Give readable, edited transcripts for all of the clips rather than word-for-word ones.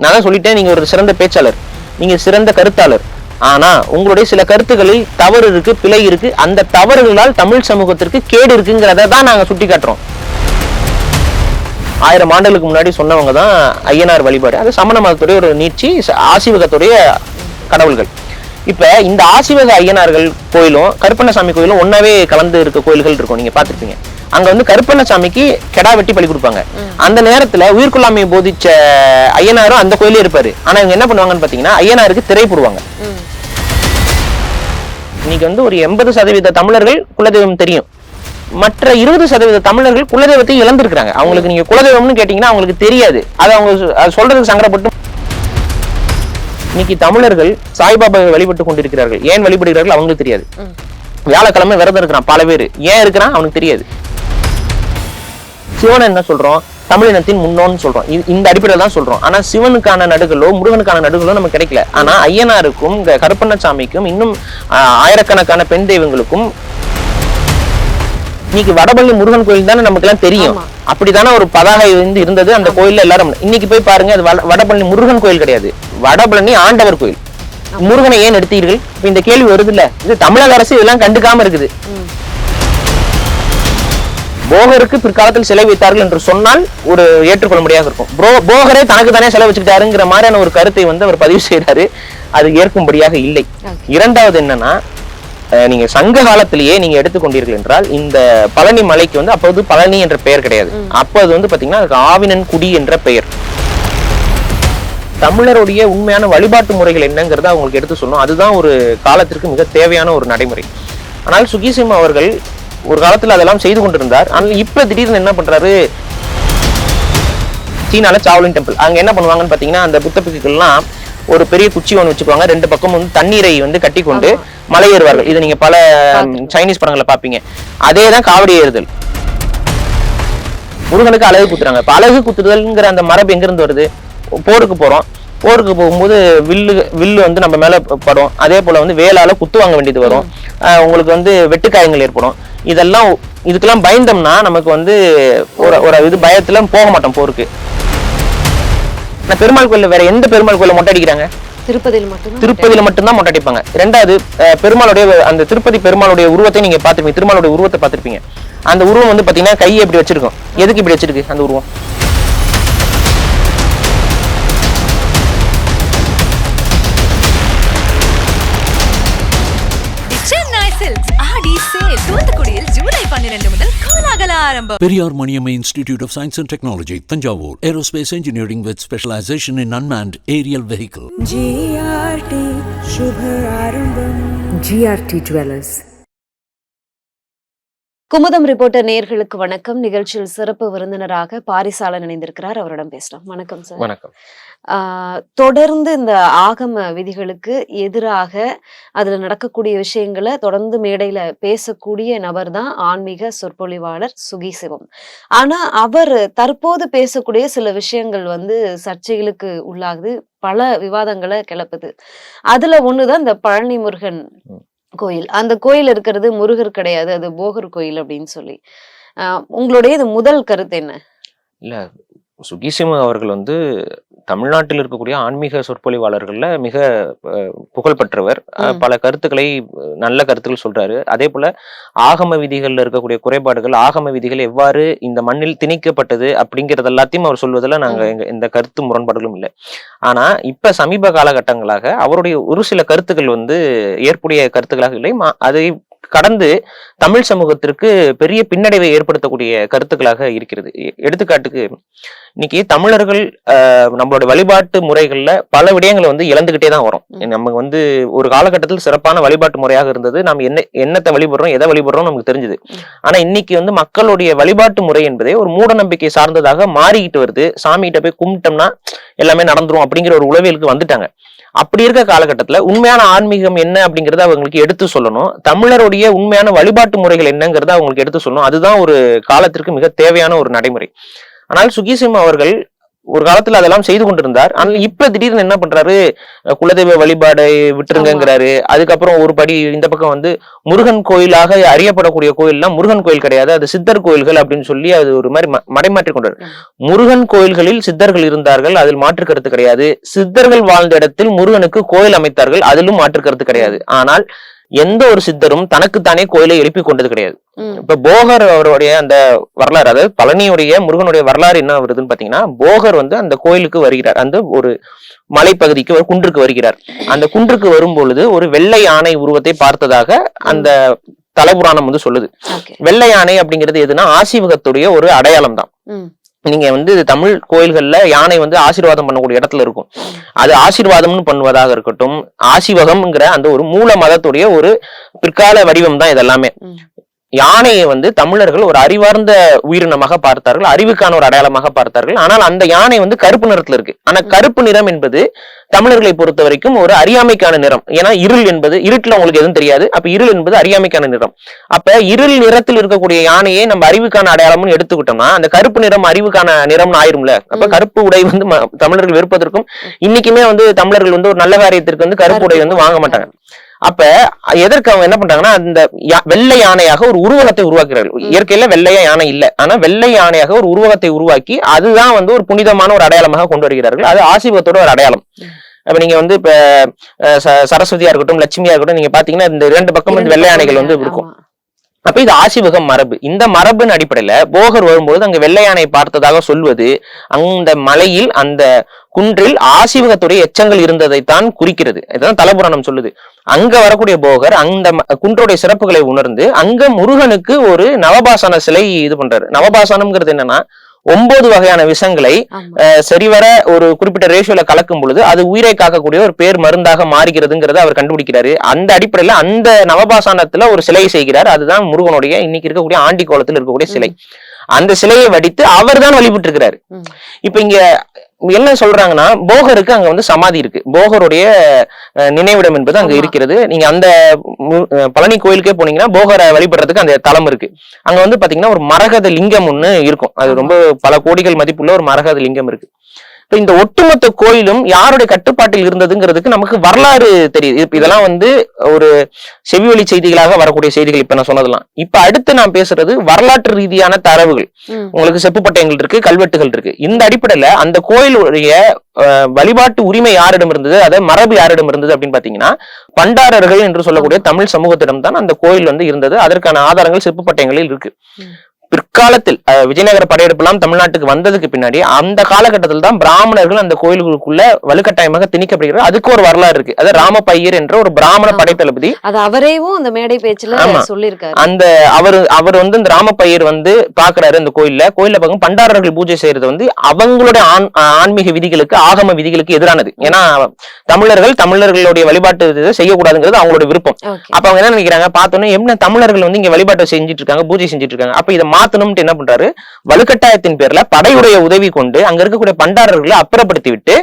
நான் தான் சொல்லிட்டேன், நீங்க ஒரு சிறந்த பேச்சாளர், நீங்க சிறந்த கருத்தாளர். ஆனா உங்களுடைய சில கருத்துக்களில் தவறு இருக்கு, பிழை இருக்கு. அந்த தவறுகளால் தமிழ் சமூகத்திற்கு கேடு இருக்குங்கிறத தான் நாங்க சுட்டி காட்டுறோம். 1000 ஆண்டுகளுக்கு முன்னாடி சொன்னவங்க தான் ஐயனார் வழிபாடு. அது சமண மதத்துடைய ஒரு நீட்சி, ஆசிவகத்துடைய கடவுள்கள். இப்ப இந்த ஆசிவக ஐயனார்கள் கோயிலும் கருப்பண்ணசாமி கோயிலும் ஒன்னாவே கலந்து இருக்க கோயில்கள் இருக்கும், நீங்க பாத்துருப்பீங்க. அங்க வந்து கருப்பண்ணசாமிக்கு கெடா வெட்டி பலி கொடுப்பாங்க. அந்த நேரத்துல உயிர்கொள்ளாமையை போதிச்ச ஐயனாரும் அந்த கோயிலே இருப்பாரு. ஆனா இவங்க என்ன பண்ணுவாங்கன்னு பாத்தீங்கன்னா, ஐயனாருக்கு திரை போடுவாங்க. இன்னைக்கு வந்து ஒரு 80% தமிழர்கள் குலதெய்வம் தெரியும். மற்ற 20% தமிழர்கள் குலதெய்வத்தை இழந்திருக்கிறாங்க. அவங்களுக்கு நீங்க குலதெய்வம்னு கேட்டீங்கன்னா அவங்களுக்கு தெரியாது. அது அவங்க சொல்றதுக்கு சங்கடப்பட்டு. இன்னைக்கு தமிழர்கள் சாய்பாபாவை வழிபட்டு கொண்டிருக்கிறார்கள். ஏன் வழிபடுகிறார்கள் அவங்களுக்கு தெரியாது. வியாழக்கிழமை விரதம் இருக்கிறான் பல பேர், ஏன் இருக்கிறான் அவனுக்கு தெரியாது. சிவனை என்ன சொல்றோம், தமிழினத்தின் முன்னோன்னு சொல்றோம். இந்த அடிப்படையில் தான் சொல்றோம். ஆனா சிவனுக்கான நடுகளோ முருகனுக்கான நடுகளோ நமக்கு கிடைக்கல. ஆனா ஐயனாருக்கும் கருப்பண்ணசாமிக்கும் இன்னும் ஆயிரக்கணக்கான பெண் தெய்வங்களுக்கும் இன்னைக்கு வடபழனி முருகன் கோயில் தானே நமக்கு எல்லாம் தெரியும். அப்படித்தானே ஒரு பதாகை வந்து இருந்தது அந்த கோயில்ல எல்லாரும். இன்னைக்கு போய் பாருங்க, அது வடபழனி முருகன் கோயில் கிடையாது, வடபழனி ஆண்டவர் கோயில். முருகனை ஏன் எடுத்தீர்கள்? இப்ப இந்த கேள்வி வருது இல்ல. இது தமிழக அரசு இதெல்லாம் கண்டுக்காம இருக்குது. போகருக்கு பிற்காலத்தில் சிலை வைத்தார்கள் என்று சொன்னால் ஒரு ஏற்றுக்கொள்ள முடியாத இருக்கும். போகரே தனக்கு தானே சிலை வச்சுக்கிட்டாருங்கிற மாதிரியான ஒரு கருத்தை வந்து அவர் பதிவு செய்யறாரு. அது ஏற்கும்படியாக இல்லை. இரண்டாவது என்னன்னா, நீங்க சங்க காலத்திலேயே நீங்க எடுத்துக்கொண்டீர்கள் என்றால் இந்த பழனி மலைக்கு வந்து அப்போது பழனி என்ற பெயர் கிடையாது. அப்போது வந்து பாத்தீங்கன்னா அதுக்கு ஆவினன் குடி என்ற பெயர். தமிழருடைய உண்மையான வழிபாட்டு முறைகள் என்னங்கிறத அவங்களுக்கு எடுத்து சொல்லணும். அதுதான் ஒரு காலத்திற்கு மிக தேவையான ஒரு நடைமுறை. ஆனால் சுகீசிம் அவர்கள் ஒரு காலத்துல அதெல்லாம் செய்து கொண்டிருந்தார். ஆனால் இப்ப திடீர்னு என்ன பண்றாரு, சீனால சாவ்லின் டெம்பிள் அங்க என்ன பண்ணுவாங்கன்னு பாத்தீங்கன்னா, அந்த புத்த பிக்குகள்லாம் ஒரு பெரிய குச்சி ஒன்று வச்சுக்குவாங்க, ரெண்டு பக்கம் வந்து தண்ணீரை வந்து கட்டி கொண்டு மலை ஏறுவார்கள். இதை நீங்க பல சைனீஸ் படங்களை பாப்பீங்க. அதேதான் காவடி ஏறுதல். முருகனுக்கு அழகு குத்துறாங்க. இப்ப அழகு குத்துதல்ங்கிற அந்த மரபு எங்க இருந்து வருது? போருக்கு போறோம், போருக்கு போகும்போது வில்லு வந்து நம்ம மேல படும். அதே போல வந்து வேளால குத்து வாங்க வேண்டியது வரும். உங்களுக்கு வந்து வெட்டுக்காயங்கள் ஏற்படும். இதெல்லாம் இதுக்கெல்லாம் பயந்தோம்னா நமக்கு வந்து ஒரு இது பயத்துல போக மாட்டோம் போருக்கு. பெருமாள் கோயில்ல வேற எந்த பெருமாள் கோயில மொட்டை அடிக்கிறாங்க? திருப்பதியில மட்டும்தான் மொட்டை அடிப்பாங்க. ரெண்டாவது, பெருமாளுடைய அந்த திருப்பதி பெருமாளுடைய உருவத்தை நீங்க பாத்துருப்பீங்க. திருமாலுடைய உருவத்தை பாத்திருப்பீங்க. அந்த உருவம் வந்து பாத்தீங்கன்னா கையை எப்படி வச்சிருக்கும். எதுக்கு இப்படி வச்சிருக்கு அந்த உருவம்? Periyar Maniamma Institute of Science and Technology, Tanjavur. Aerospace Engineering with specialization in unmanned aerial vehicle. GRT Shubha Arambam. GRT Jewelers. Kumudam reporter நேயர்களுக்கு வணக்கம். நிகழ்ச்சியில் சிறப்பு விருந்தினராக பாரிசாலன் இணைந்திருக்கிறார். அவரிடம் பேசலாம். வணக்கம் சார். வணக்கம். தொடர்ந்து இந்த ஆகம விதிகளுக்கு எதிராக அதுல நடக்கக்கூடிய விஷயங்களை தொடர்ந்து மேடையில பேசக்கூடிய நபர் தான் ஆன்மீக சொற்பொழிவாளர் சுகீசிவம். ஆனா அவர் தற்போது பேசக்கூடிய சில விஷயங்கள் வந்து சர்ச்சைகளுக்கு உள்ளாகுது, பல விவாதங்களை கிளப்புது. அதுல ஒண்ணுதான் இந்த பழனி முருகன் கோயில். அந்த கோயில் இருக்கிறது முருகர் கிடையாது, அது போகர் கோயில் அப்படின்னு சொல்லி. உங்களுடைய இது முதல் கருத்து என்ன? இல்ல, சுகீசிம் அவர்கள் வந்து தமிழ்நாட்டில் இருக்கக்கூடிய ஆன்மீக சொற்பொழிவாளர்கள்ல மிக புகழ்பெற்றவர். பல கருத்துக்களை, நல்ல கருத்துக்கள் சொல்றாரு. அதே போல ஆகம விதிகள்ல இருக்கக்கூடிய குறைபாடுகள், ஆகம விதிகள் எவ்வாறு இந்த மண்ணில் திணிக்கப்பட்டது அப்படிங்கிறது எல்லாத்தையும் அவர் சொல்வதில் நாங்க எந்த கருத்து முரண்பாடுகளும் இல்லை. ஆனா இப்ப சமீப காலகட்டங்களாக அவருடைய ஒரு சில கருத்துக்கள் வந்து ஏற்புடைய கருத்துக்களாக இல்லை, அதை கடந்து தமிழ் சமூகத்திற்கு பெரிய பின்னடைவை ஏற்படுத்தக்கூடிய கருத்துக்களாக இருக்கிறது. எடுத்துக்காட்டுக்கு, இன்னைக்கு தமிழர்கள் நம்மளோட வழிபாட்டு முறைகள்ல பல விடயங்களை வந்து இழந்துகிட்டே தான் வரும். நமக்கு வந்து ஒரு காலகட்டத்தில் சிறப்பான வழிபாட்டு முறையாக இருந்தது. நாம் என்னத்தை வழிபடுறோம், எதை வழிபடுறோம் நமக்கு தெரிஞ்சது. ஆனா இன்னைக்கு வந்து மக்களுடைய வழிபாட்டு முறை என்பதே ஒரு மூட நம்பிக்கை சார்ந்ததாக மாறிக்கிட்டு வருது. சாமி கிட்ட போய் கும்பிட்டோம்னா எல்லாமே நடந்துரும் அப்படிங்கிற ஒரு உளவியலுக்கு வந்துட்டாங்க. அப்படி இருக்க காலகட்டத்துல உண்மையான ஆன்மீகம் என்ன அப்படிங்கறத அவங்களுக்கு எடுத்து சொல்லணும். தமிழருடைய உண்மையான வழிபாட்டு முறைகள் என்னங்கிறத அவங்களுக்கு எடுத்து சொல்லணும். அதுதான் ஒரு காலத்திற்கு மிக தேவையான ஒரு நடைமுறை. ஆனால் சுகீசிம் அவர்கள் ஒரு காலத்துல அதெல்லாம் செய்து கொண்டிருந்தார். ஆனால் இப்ப திடீர்னு என்ன பண்றாரு, குலதெய்வ வழிபாடை விட்டுருங்கிறாரு. அதுக்கப்புறம் ஒரு படி இந்த பக்கம் வந்து முருகன் கோயிலாக அறியப்படக்கூடிய கோயில்லாம் முருகன் கோயில் கிடையாது, அது சித்தர் கோயில்கள் அப்படின்னு சொல்லி அது ஒரு மாதிரி மடைமாற்றி கொண்டாரு. முருகன் கோயில்களில் சித்தர்கள் இருந்தார்கள், அதில் மாற்று கருத்து கிடையாது. சித்தர்கள் வாழ்ந்த இடத்தில் முருகனுக்கு கோயில் அமைத்தார்கள், அதிலும் மாற்று கருத்து கிடையாது. ஆனால் எந்த ஒரு சித்தரும் தனக்குத்தானே கோயிலை எழுப்பி கொண்டது கிடையாது. இப்ப போகர் அவருடைய அந்த வரலாறு, அதாவது பழனியுடைய முருகனுடைய வரலாறு என்ன வருதுன்னு பாத்தீங்கன்னா, போகர் வந்து அந்த கோயிலுக்கு வருகிறார், அந்த ஒரு மலைப்பகுதிக்கு ஒரு குன்றுக்கு வருகிறார். அந்த குன்றுக்கு வரும் பொழுது ஒரு வெள்ளை யானை உருவத்தை பார்த்ததாக அந்த தலபுராணம் வந்து சொல்லுது. வெள்ளை யானை அப்படிங்கிறது எதுனா ஆசீவகத்துடைய ஒரு அடையாளம் தான். நீங்க வந்து தமிழ் கோயில்கள்ல யானை வந்து ஆசீர்வாதம் பண்ணக்கூடிய இடத்துல இருக்கும். அது ஆசீர்வாதம்னு பண்ணுவதாக இருக்கட்டும், ஆசிவகம்ங்கிற அந்த ஒரு மூல மதத்துடைய ஒரு பிற்கால வடிவம் தான் இதெல்லாமே. யானையை வந்து தமிழர்கள் ஒரு அறிவார்ந்த உயிரினமாக பார்த்தார்கள், அறிவுக்கான ஒரு அடையாளமாக பார்த்தார்கள். ஆனால் அந்த யானை வந்து கருப்பு நிறத்துல இருக்கு. ஆனா கருப்பு நிறம் என்பது தமிழர்களை பொறுத்த வரைக்கும் ஒரு அறியாமைக்கான நிறம். ஏன்னா இருள் என்பது, இருட்டுல உங்களுக்கு எதுவும் தெரியாது, அப்ப இருள் என்பது அறியாமைக்கான நிறம். அப்ப இருள் நிறத்தில் இருக்கக்கூடிய யானையை நம்ம அறிவுக்கான அடையாளம்னு எடுத்துக்கிட்டோம்னா அந்த கருப்பு நிறம் அறிவுக்கான நிறம்னு ஆயிரும்ல. அப்ப கருப்பு உடை வந்து தமிழர்கள் வெறுப்பதற்கும், இன்னைக்குமே வந்து தமிழர்கள் வந்து ஒரு நல்ல காரியத்திற்கு வந்து கருப்பு உடை வந்து வாங்க மாட்டாங்க. அப்ப எதற்கு அவங்க என்ன பண்றாங்கன்னா, அந்த வெள்ளை யானையாக ஒரு உருவகத்தை உருவாக்குறார்கள். இயற்கையில வெள்ளையா யானை இல்ல, ஆனா வெள்ளை யானையாக ஒரு உருவகத்தை உருவாக்கி அதுதான் வந்து ஒரு புனிதமான ஒரு அடையாளமாக கொண்டு வருகிறார்கள். அது ஆசீர்வாதத்தோட ஒரு அடையாளம். அப்ப நீங்க வந்து இப்ப சரஸ்வதியா இருக்கட்டும், லட்சுமியா இருக்கட்டும், நீங்க பாத்தீங்கன்னா இந்த 2 பக்கம் வந்து வெள்ளை யானைகள் வந்து இருக்கும். அப்ப இது ஆசிவகம் மரபு. இந்த மரபின் அடிப்படையில போகர் வரும்போது அங்க வெள்ளை யானை பார்த்ததாக சொல்வது அந்த மலையில் அந்த குன்றில் ஆசிவகத்துடைய எச்சங்கள் இருந்ததைத்தான் குறிக்கிறது. இதுதான் தலபுராணம் சொல்லுது. அங்க வரக்கூடிய போகர் அந்த குன்றுடைய சிறப்புகளை உணர்ந்து அங்க முருகனுக்கு ஒரு நவபாசன சிலை இது பண்றாரு. நவபாசனம்ங்கிறது என்னன்னா 9 வகையான விஷங்களை சரிவர ஒரு குறிப்பிட்ட ரேஷியோல கலக்கும் பொழுது அது உயிரை காக்கக்கூடிய ஒரு பேர் மருந்தாக மாறுகிறதுங்கிறத அவர் கண்டுபிடிக்கிறாரு. அந்த அடிப்படையில அந்த நவபாசனத்துல ஒரு சிலையை செய்கிறார். அதுதான் முருகனுடைய இன்னைக்கு இருக்கக்கூடிய ஆண்டி கோலத்தில் இருக்கக்கூடிய சிலை. அந்த சிலையை வடித்து அவர் தான் வழிபட்டு இருக்கிறாரு. இப்ப இங்க என்ன சொல்றாங்கன்னா, போகருக்கு அங்க வந்து சமாதி இருக்கு, போகருடைய நினைவிடம் என்பது அங்க இருக்கிறது. நீங்க அந்த பழனி கோயிலுக்கே போனீங்கன்னா போகரை வழிபடுறதுக்கு அந்த தலம் இருக்கு. அங்க வந்து பாத்தீங்கன்னா ஒரு மரகத லிங்கம் ஒண்ணு இருக்கும். அது ரொம்ப பல கோடிகள் மதிப்புள்ள ஒரு மரகத லிங்கம் இருக்கு. இப்ப இந்த ஒட்டுமொத்த கோயிலும் யாருடைய கட்டுப்பாட்டில் இருந்ததுங்கிறதுக்கு நமக்கு வரலாறு தெரியுது. இதெல்லாம் வந்து ஒரு செவிவழி செய்திகளாக வரக்கூடிய செய்திகள் இப்ப நான் சொன்னதெல்லாம். இப்ப அடுத்து நான் பேசுறது வரலாற்று ரீதியான தரவுகள். உங்களுக்கு செப்புப்பட்டயங்கள் இருக்கு, கல்வெட்டுகள் இருக்கு. இந்த அடிப்படையில அந்த கோயிலுடைய வழிபாட்டு உரிமை யாரிடம் இருந்தது, அதாவது மரபு யாரிடம் இருந்தது அப்படின்னு பாத்தீங்கன்னா, பண்டாரர்கள் என்று சொல்லக்கூடிய தமிழ் சமூகத்திடம் தான் அந்த கோயில் வந்து இருந்தது. அதற்கான ஆதாரங்கள் செப்புப்பட்டயங்களில் இருக்கு. பிற்காலத்தில் விஜயநகர படையெடுப்பு எல்லாம் தமிழ்நாட்டுக்கு வந்ததுக்கு பின்னாடி அந்த காலகட்டத்தில் தான் பிராமணர்கள் அந்த கோயில்களுக்குள்ள வலுக்கட்டாயமாக திணிக்கப்படுகிறது. அதுக்கு ஒரு வரலாறு இருக்கு. அது ராமப்பையர் என்ற ஒரு பிராமண படைத்தளபதி, அது அவரேவும் அந்த மேடை பேச்சுல சொல்லியிருக்காரு. அந்த அவர் வந்து இந்த ராமப்பையர் வந்து பாக்குறாரு அந்த கோயில்ல பார்க்கும் பண்டாரர்கள் பூஜை செய்யறது வந்து அவங்களுடைய ஆன்மீக விதிகளுக்கு, ஆகம விதிகளுக்கு எதிரானது. ஏன்னா தமிழர்களுடைய வழிபாட்டு செய்யக்கூடாதுங்கிறது அவங்களோட விருப்பம். அப்ப அவங்க என்ன நினைக்கிறாங்க, பார்த்தோன்னே என்ன தமிழர்கள் வந்து இங்க வழிபாட்டை செஞ்சுட்டு இருக்காங்க, பூஜை செஞ்சுட்டு இருக்காங்க, அப்ப இதை மாத்தணும்னு என்ன பண்றாரு, வலுக்கட்டாயத்தின் பேர்ல படையுடைய உதவி கொண்டு அங்க இருக்கக்கூடிய பண்டாரர்களை அப்புறப்படுத்தி விட்டு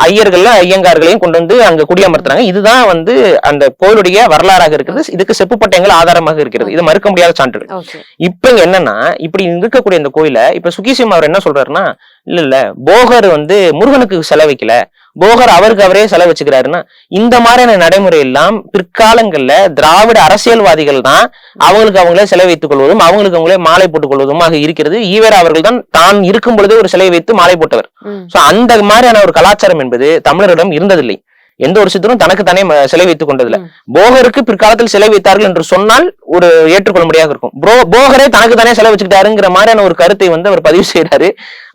ஐயர்கள் ஐயங்கார்களையும் கொண்டு வந்து அங்க குடியமர்த்துறாங்க. இதுதான் வந்து அந்த கோயிலுடைய வரலாறாக இருக்கிறது. இதுக்கு செப்புப்பட்டயங்கள் ஆதாரமாக இருக்கிறது. இது மறுக்க முடியாத சான்றுகள். இப்ப என்னன்னா, இப்படி இருக்கக்கூடிய இந்த கோயில இப்ப சுகீசியம் அவர் என்ன சொல்றாருன்னா, இல்ல போகர் வந்து முருகனுக்கு செலவைக்கல, போகர் அவருக்கு அவரே செலவு வச்சுக்கிறாருன்னா, இந்த மாதிரியான நடைமுறை எல்லாம் பிற்காலங்கள்ல திராவிட அரசியல்வாதிகள் தான் அவங்களுக்கு அவங்களே சிலை வைத்துக் கொள்வதும் அவங்களுக்கு அவங்களே மாலை போட்டுக் கொள்வதும் ஆக இருக்கிறது. ஈவேரா அவர்கள் தான் இருக்கும் பொழுதே ஒரு சிலை வைத்து மாலை போட்டவர். சோ அந்த மாதிரியான ஒரு கலாச்சாரம் என்பது தமிழரிடம் இருந்ததில்லை. எந்த ஒரு சித்தரும் தனக்கு தானே சிலை வைத்துக் கொண்டதில்லை. போகருக்கு பிற்காலத்தில் சிலை வைத்தார்கள் என்று சொன்னால் ஒரு ஏற்றுக்கொள்ள முடியாது இருக்கும். போகரே தனக்கு தானே சிலை வச்சுக்கிட்டாருங்கிற மாதிரியான ஒரு கருத்தை வந்து அவர் பதிவு செய்யறாரு.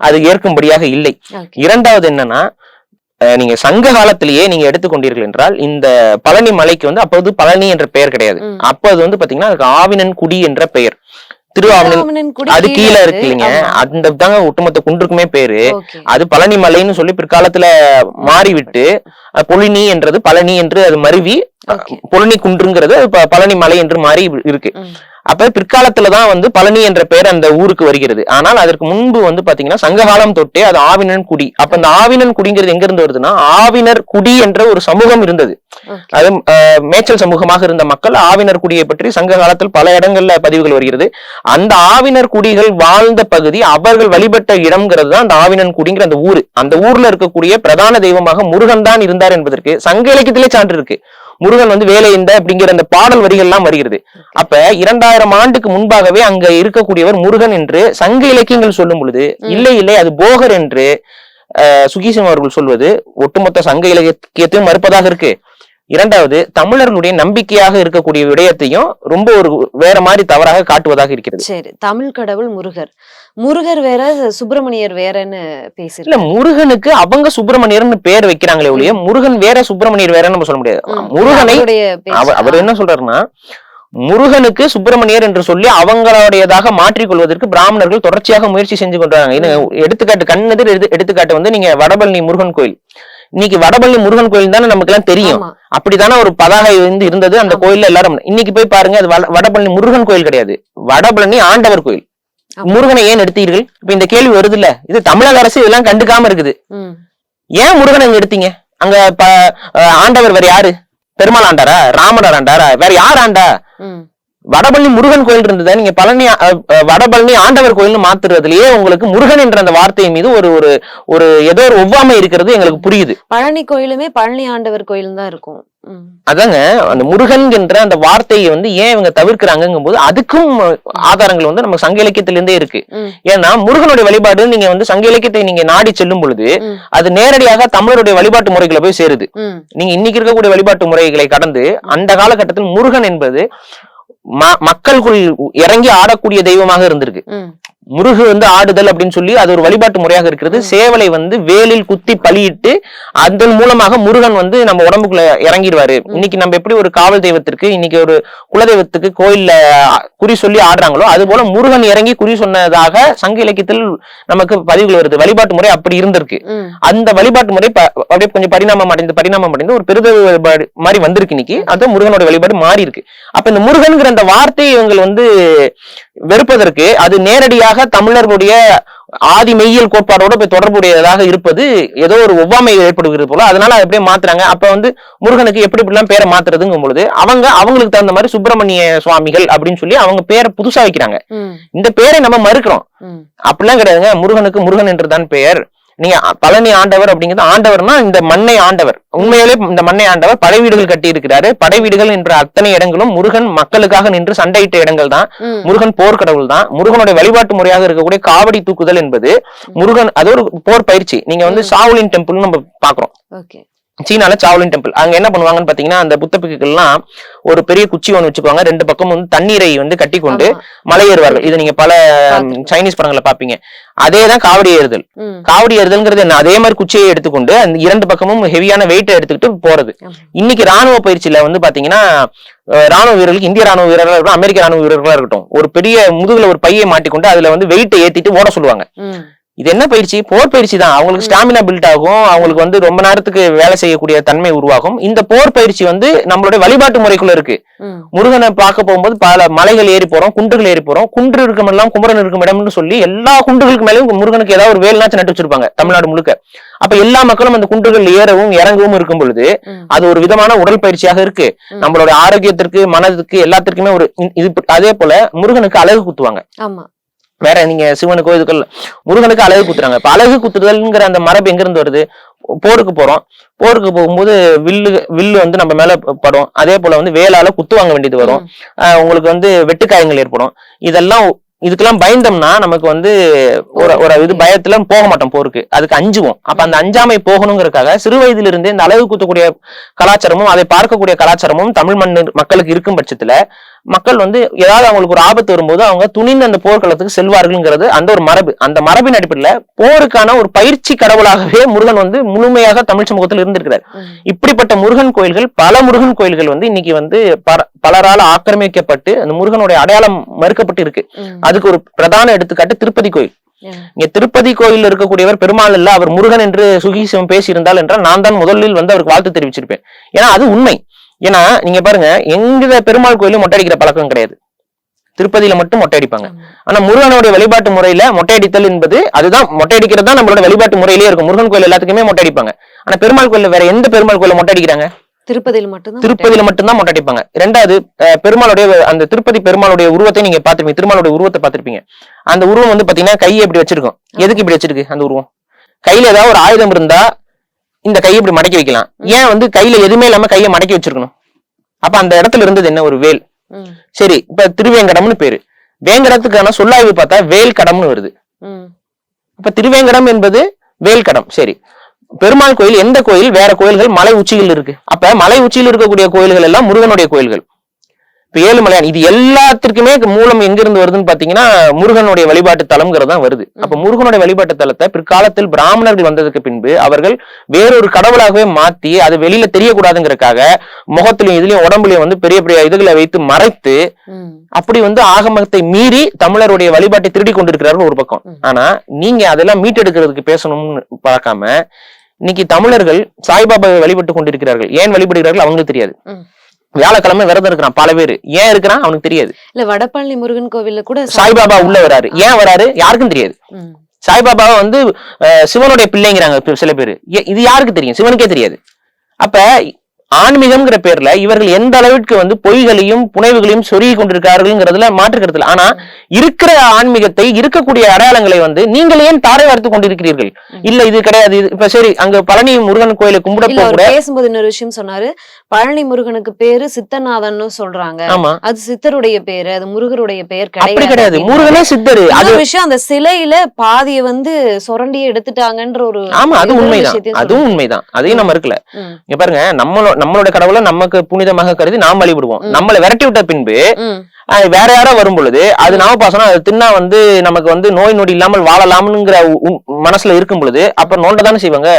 அது ஏற்கும்படியாக இல்லை. இரண்டாவது என்னன்னா, நீங்க சங்க காலத்திலேயே நீங்க எடுத்துக்கொண்டீர்கள் என்றால் இந்த பழனி மலைக்கு வந்து அப்போது பழனி என்ற பெயர் கிடையாது. அப்ப அது வந்து பாத்தீங்கன்னா அதுக்கு ஆவினன் குடி என்ற பெயர். திருவாவினன் அது கீழே இருக்கு இல்லைங்க, அந்த தாங்க ஒட்டுமொத்த குன்றுக்குமே பேரு. அது பழனி மலைன்னு சொல்லி பிற்காலத்துல மாறிவிட்டு பொழினி என்றது பழனி என்று அது மருவி பொழினி குன்றுங்கிறது பழனி மலை என்று மாறி இருக்கு. அப்ப பிற்காலத்துலதான் வந்து பழனி என்ற பெயர் அந்த ஊருக்கு வருகிறது. ஆனால் அதற்கு முன்பு வந்து பாத்தீங்கன்னா சங்ககாலம் தொட்டே அது ஆவினன் குடி. அப்ப அந்த ஆவினன் குடிங்கிறது எங்க இருந்து வருதுன்னா, ஆவினர் குடி என்ற ஒரு சமூகம் இருந்தது. அது மேய்ச்சல் சமூகமாக இருந்த மக்கள் ஆவினர் குடியை பற்றி சங்க காலத்தில் பல இடங்கள்ல பதிவுகள் வருகிறது. அந்த ஆவினர் குடிகள் வாழ்ந்த பகுதி, அவர்கள் வழிபட்ட இடம்ங்கிறது தான் அந்த ஆவினன் குடிங்கிற அந்த ஊரு. அந்த ஊர்ல இருக்கக்கூடிய பிரதான தெய்வமாக முருகன் தான் இருந்தார் என்பதற்கு சங்க இலக்கியத்திலே சான்று இருக்கு. முருகன் வந்து வேலை இந்த அப்படிங்கிற அந்த பாடல் வரிகள் எல்லாம் வருகிறது. அப்ப 2000 ஆண்டுக்கு முன்பாகவே அங்க இருக்கக்கூடியவர் முருகன் என்று சங்க இலக்கியங்கள் சொல்லும் பொழுது, இல்லை அது போகர் என்று சுகீசிவம் அவர்கள் சொல்வது ஒட்டுமொத்த சங்க இலக்கியத்தையும் மறுப்பதாக இருக்கு. இரண்டாவது, தமிழர்களுடைய நம்பிக்கையாக இருக்கக்கூடிய விடயத்தையும் ரொம்ப ஒரு வேற மாதிரி தவறாக காட்டுவதாக இருக்கிறது. சரி, தமிழ் கடவுள் முருகர் வேற, சுப்பிரமணியர் வேறன்னு பேசி இல்ல, முருகனுக்கு அவங்க சுப்பிரமணியர்னு பேர் வைக்கிறாங்களே ஒழிய முருகன் வேற சுப்பிரமணியர் வேறன்னு நம்ம சொல்ல முடியாது. முருகனை அவர் என்ன சொல்றாருன்னா, முருகனுக்கு சுப்பிரமணியர் என்று சொல்லி அவங்களுடையதாக மாற்றிக்கொள்வதற்கு பிராமணர்கள் தொடர்ச்சியாக முயற்சி செஞ்சு கொண்டாங்க. எடுத்துக்காட்டு, கண்ணெதிர் எடுத்துக்காட்டு வந்து நீங்க வடபழனி முருகன் கோயில். இன்னைக்கு வடபழனி முருகன் கோயில் தானே நமக்கு எல்லாம் தெரியும். அப்படித்தானே ஒரு பதாகை வந்து இருந்தது அந்த கோயில்ல எல்லாரும். இன்னைக்கு போய் பாருங்க, அது வடபழனி முருகன் கோயில் கிடையாது, வடபழனி ஆண்டவர் கோயில். முருகனை ஏன் எடுத்தீர்கள்? இப்ப இந்த கேள்வி வருது இல்ல. இது தமிழக அரசு இதெல்லாம் கண்டுக்காம இருக்குது. ஏன் முருகனை அங்க எடுத்தீங்க? அங்க ஆண்டவர் வேற யாரு? பெருமாள் ஆண்டாரா? ராமனார் ஆண்டாரா? வேற யார் ஆண்டா? வடபழனி முருகன் கோயில் இருந்தது. நீங்க வடபழனி ஆண்டவர் கோயில்னு மாத்துறதுலயே உங்களுக்கு முருகன் என்ற அந்த வார்த்தையின் மீது ஒரு ஏதோ ஒரு ஒவ்வாமை இருக்கிறது எங்களுக்கு புரியுது. பழனி கோயிலுமே பழனி ஆண்டவர் கோயில் தான் இருக்கும். அதாங்க, அந்த முருகன் என்ற அந்த வார்த்தையை வந்து ஏன் இவங்க தவிர்க்கிறாங்கும் போது அதுக்கும் ஆதாரங்கள் வந்து நம்ம சங்க இலக்கியத்திலிருந்தே இருக்கு. ஏன்னா முருகனுடைய வழிபாடு நீங்க வந்து சங்க இலக்கியத்தை நீங்க நாடி செல்லும் பொழுது அது நேரடியாக தமிழருடைய வழிபாட்டு முறைகளை போய் சேருது. நீங்க இன்னைக்கு இருக்கக்கூடிய வழிபாட்டு முறைகளை கடந்து அந்த காலகட்டத்தில் முருகன் என்பது மக்களுக்குள் இறங்கி ஆடக்கூடிய தெய்வமாக இருந்திருக்கு. முருகு வந்து ஆடுதல் அப்படின்னு சொல்லி அது ஒரு வழிபாட்டு முறையாக இருக்கிறது. சேவலை வந்து வேலில் குத்தி பலியிட்டு அதன் மூலமாக முருகன் வந்து நம்ம உடம்புக்குள்ள இறங்கிடுவாரு. இன்னைக்கு நம்ம எப்படி ஒரு காவல் தெய்வத்திற்கு, இன்னைக்கு ஒரு குலதெய்வத்துக்கு கோயில்ல குறி சொல்லி ஆடுறாங்களோ அது போல முருகன் இறங்கி குறி சொன்னதாக சங்க இலக்கியத்தில் நமக்கு பதிவுகள் வருது. வழிபாட்டு முறை அப்படி இருந்திருக்கு. அந்த வழிபாட்டு முறை அப்படியே கொஞ்சம் பரிணாமம் அடைந்து ஒரு பெருத வழிபாடு மாதிரி வந்திருக்கு. இன்னைக்கு அது முருகனோட வழிபாடு மாறி இருக்கு. அப்ப இந்த முருகன்கிற அந்த வார்த்தையை இவங்க வந்து வெறுப்பதற்கு அது நேரடியாக தமிழர்களுடைய ஆதி மெய்யியல் கோட்பாடோட போய் தொடர்புடையதாக இருப்பது ஏதோ ஒரு ஒவ்வாமை ஏற்படுகிறது போல. அதனால அதை அப்படியே மாத்துறாங்க. அப்ப வந்து முருகனுக்கு எப்படி இப்படிலாம் பேரை மாத்துறதுங்கும் பொழுது அவங்களுக்கு தகுந்த மாதிரி சுப்பிரமணிய சுவாமிகள் அப்படின்னு சொல்லி அவங்க பேரை புதுசா வைக்கிறாங்க. இந்த பேரை நம்ம மறுக்கிறோம். அப்படிலாம் கிடையாதுங்க. முருகனுக்கு முருகன் என்றுதான் பெயர். நீங்க பழனி ஆண்டவர் அப்படிங்கிறது, ஆண்டவர்னா இந்த மண்ணை ஆண்டவர். உண்மையிலே இந்த மண்ணை ஆண்டவர் படை வீடுகள் கட்டி இருக்கிறாரு. படை வீடுகள் என்ற அத்தனை இடங்களும் முருகன் மக்களுக்காக நின்று சண்டையிட்ட இடங்கள் தான். முருகன் போர்க்கடவுள் தான். முருகனுடைய வழிபாட்டு முறையாக இருக்கக்கூடிய காவடி தூக்குதல் என்பது முருகன், அது ஒரு போர் பயிற்சி. நீங்க வந்து சாவுலின் டெம்பிள் நம்ம பாக்குறோம். சீனால சாவ்லின் டெம்பிள். அங்க என்ன பண்ணுவாங்கன்னு பாத்தீங்கன்னா, அந்த புத்த பிக்குகள்லாம் ஒரு பெரிய குச்சி ஒன்று வச்சுக்குவாங்க. ரெண்டு பக்கம் வந்து தண்ணீரை வந்து கட்டி கொண்டு மலை ஏறுவார்கள். இது நீங்க பல சைனீஸ் படங்களை பாப்பீங்க. அதேதான் காவடி ஏறுதல். காவடி ஏறுதல்ங்கிறது என்ன? அதே மாதிரி குச்சியை எடுத்துக்கொண்டு அந்த இரண்டு பக்கமும் ஹெவியான வெயிட்டை எடுத்துக்கிட்டு போறது. இன்னைக்கு ராணுவ பயிற்சியில வந்து பாத்தீங்கன்னா, ராணுவ வீரர்களுக்கு, இந்திய ராணுவ வீரர்களா இருக்கட்டும், அமெரிக்க ராணுவ வீரர்களா இருக்கட்டும், ஒரு பெரிய முதுகுல ஒரு பையை மாட்டிக்கொண்டு அதுல வந்து வெயிட்டை ஏத்திட்டு ஓட சொல்லுவாங்க. இது என்ன பயிற்சி? போர் பயிற்சி தான். அவங்களுக்கு ஸ்டாமினா பில்ட் ஆகும். அவங்களுக்கு வந்து ரொம்ப நேரத்துக்கு வேலை செய்யக்கூடிய தன்மை உருவாகும். இந்த போர் பயிற்சி வந்து நம்மளுடைய வழிபாட்டு முறைக்குள்ள இருக்கு. முருகனை பார்க்க போகும்போது பல மலைகள் ஏறி போறோம், குன்றுகள் ஏறி போறோம். குன்று இருக்கும் எல்லாம் குமரன் இருக்கும் இடம்னு சொல்லி எல்லா குன்றுகளுக்கு மேலேயும் முருகனுக்கு ஏதாவது ஒரு வேலுனாச்சும் நட்டு வச்சிருப்பாங்க தமிழ்நாடு முழுக்க. அப்ப எல்லா மக்களும் அந்த குன்றுகள் ஏறவும் இறங்கவும் இருக்கும் பொழுது அது ஒரு விதமான உடல் பயிற்சியாக இருக்கு. நம்மளோட ஆரோக்கியத்திற்கு, மனதுக்கு, எல்லாத்திற்குமே ஒரு இது. அதே போல முருகனுக்கு அழகு குத்துவாங்க. வேற நீங்க சிவனுக்கோ இதுக்குள்ள முருகனுக்கு அழகு குத்துறாங்க. இப்ப அழகு குத்துதல்ங்கிற அந்த மரபு எங்க இருந்து வருது? போருக்கு போறோம். போருக்கு போகும்போது வில்லு வந்து நம்ம மேல படும். அதே போல வந்து வேளால குத்து வாங்க வேண்டியது வரும். உங்களுக்கு வந்து வெட்டுக்காயங்கள் ஏற்படும். இதுக்கெல்லாம் பயந்தோம்னா நமக்கு வந்து ஒரு இது பயத்துல போக மாட்டோம் போருக்கு. அதுக்கு அஞ்சுவோம். அப்ப அந்த அஞ்சாமை போகணுங்கிறதுக்காக சிறு வயதில இருந்தே இந்த அழகு குத்தக்கூடிய கலாச்சாரமும் அதை பார்க்கக்கூடிய கலாச்சாரமும் தமிழ் மக்களுக்கு இருக்கும் பட்சத்துல மக்கள் வந்து ஏதாவது அவங்களுக்கு ஒரு ஆபத்து வரும்போது அவங்க துணிந்து அந்த போர்க்களத்துக்கு செல்வார்கள்ங்கிறது அந்த ஒரு மரபு. அந்த மரபின் அடிப்படையில போருக்கான ஒரு பயிற்சி கடவுளாகவே முருகன் வந்து முழுமையாக தமிழ் சமூகத்தில் இருந்திருக்கிறார். இப்படிப்பட்ட முருகன் கோயில்கள், பல முருகன் கோயில்கள் வந்து இன்னைக்கு வந்து பலரால ஆக்கிரமிக்கப்பட்டு அந்த முருகனுடைய அடையாளம் மறுக்கப்பட்டு இருக்கு. அதுக்கு ஒரு பிரதான எடுத்துக்காட்டு திருப்பதி கோயில். இங்க திருப்பதி கோயில் இருக்கக்கூடியவர் பெருமாள் இல்ல, அவர் முருகன் என்று சுகீசிவம் பேசியிருந்தால் என்றால் நான் தான் முதலில் வந்து அவருக்கு வாழ்த்து தெரிவிச்சிருப்பேன். ஏன்னா அது உண்மை. ஏன்னா நீங்க பாருங்க, எங்க பெருமாள் கோயிலும் மொட்டை அடிக்கிற பழக்கம் கிடையாது. திருப்பதியில மட்டும் மொட்டை அடிப்பாங்க. ஆனா முருகனுடைய வழிபாட்டு முறையில மொட்டை அடித்தல் என்பது, அதுதான் மொட்டை அடிக்கிறது தான் நம்மளோட வழிபாட்டு முறையிலேயே இருக்கும். முருகன் கோயில் எல்லாத்துக்குமே மொட்டை அடிப்பாங்க. ஆனா பெருமாள் கோயில்ல வேற எந்த பெருமாள் கோயில மொட்டை அடிக்கிறாங்க? திருப்பதியில மட்டும்தான் திருப்பதியில மட்டும்தான் மொட்டை அடிப்பாங்க. ரெண்டாவது பெருமாளுடைய அந்த திருப்பதி பெருமாளுடைய உருவத்தை நீங்க பாத்திருப்பீங்க, திருமாலுடைய உருவத்தை பாத்திருப்பீங்க. அந்த உருவம் வந்து பாத்தீங்கன்னா கையை இப்படி வச்சிருக்கும். எதுக்கு இப்படி வச்சிருக்கு அந்த உருவம்? கையில ஏதாவது ஒரு ஆயுதம் இருந்தா இந்த கையை இப்படி மடக்கி வைக்கலாம். ஏன் வந்து கையில எதுவுமே இல்லாம கையை மடக்கி வச்சிருக்கணும்? அப்ப அந்த இடத்துல இருந்தது என்ன? ஒரு வேல். சரி, இப்ப திருவேங்கடம்னு பேரு. வேங்கடத்துக்கான சொல்லாய்வு பார்த்தா வேல் கடம்னு வருது. அப்ப திருவேங்கடம் என்பது வேல் கடம். சரி, பெருமாள் கோயில் எந்த கோயில்? வேற கோயில்கள் மலை உச்சியில் இருக்கு. அப்ப மலை உச்சியில் இருக்கக்கூடிய கோயில்கள் எல்லாம் முருகனுடைய கோயில்கள். இப்ப ஏழுமலையான், இது எல்லாத்திற்குமே மூலம் எங்க இருந்து வருதுன்னு பாத்தீங்கன்னா முருகனுடைய வழிபாட்டு தலம்ங்கிறது தான் வருது. அப்ப முருகனுடைய வழிபாட்டு தலத்தை பிற்காலத்தில் பிராமணர்கள் வந்ததுக்கு பின்பு அவர்கள் வேறொரு கடவுளாகவே மாத்தி அது வெளியில தெரியக்கூடாதுங்கிறதுக்காக முகத்திலையும் இதுலயும் உடம்புலயும் வந்து பெரிய பெரிய இதுகளை வைத்து மறைத்து அப்படி வந்து ஆகமத்தை மீறி தமிழருடைய வழிபாட்டை திருடி கொண்டிருக்கிறார்கள் ஒரு பக்கம். ஆனா நீங்க அதெல்லாம் மீட்டெடுக்கிறதுக்கு பேசணும்னு பார்க்காம இன்னைக்கு தமிழர்கள் சாய்பாபாவை வழிபட்டு கொண்டிருக்கிறார்கள். ஏன் வழிபடுகிறார்கள் அவங்களுக்கு தெரியாது. வியாழக்கிழமை விரதம் இருக்கிறான் பல பேரு. ஏன் இருக்கிறான் அவனுக்கு தெரியாது. இல்ல வடபழனி முருகன் கோவில்ல கூட சாய்பாபா உள்ள வராரு. ஏன் வராரு யாருக்கும் தெரியாது. சாய்பாபாவை வந்து சிவனுடைய பிள்ளைங்கிறாங்க சில பேரு. இது யாருக்கு தெரியும்? சிவனுக்கே தெரியாது. அப்ப ஆன்மீகம்ங்கிற பேர்ல இவர்கள் எந்த அளவிற்கு வந்து பொய்களையும் புனைவுகளையும் சொருகி கொண்டிருக்கார்கள்ங்கிறதுல மாற்றுக்கிறது. ஆனா இருக்கிற ஆன்மீகத்தை, இருக்கக்கூடிய அடையாளங்களை வந்து நீங்கள் ஏன் தாரை வார்த்து கொண்டிருக்கிறீர்கள்? இல்ல இது கிடையாது. இப்ப சரி, அங்க பழனி முருகன் கோயிலை கும்பிட கூட பேசும்போது இன்னொரு விஷயம் சொன்னாரு. பழனி முருகனுக்கு பேரு சித்தநாதன் சொல்றாங்க. ஆமா, அது சித்தருடைய பேரு, அது முருகருடைய பெயர் கிடையாது. முருகனே சித்தரு. அது விஷயம் அந்த சிலையில பாதிய வந்து சுரண்டியே எடுத்துட்டாங்கன்ற ஒரு. ஆமா, அது உண்மைதான். அதுவும் உண்மைதான். அதையும் நம்ம இருக்கல. இங்க பாருங்க, நம்மளோட கடவுளை நமக்கு புனிதமாக கருதி நாம் வழிபடுவோம். நம்மளை விரட்டி விட்ட பின்பு வேற யாரோ வரும் பொழுது அது நாமபாசனம், அது தின்னா வந்து நமக்கு வந்து நோய் நொடி இல்லாமல் வாழலாம்ங்கிற மனசுல இருக்கும் பொழுது அப்ப நோண்டதானே செய்வாங்க.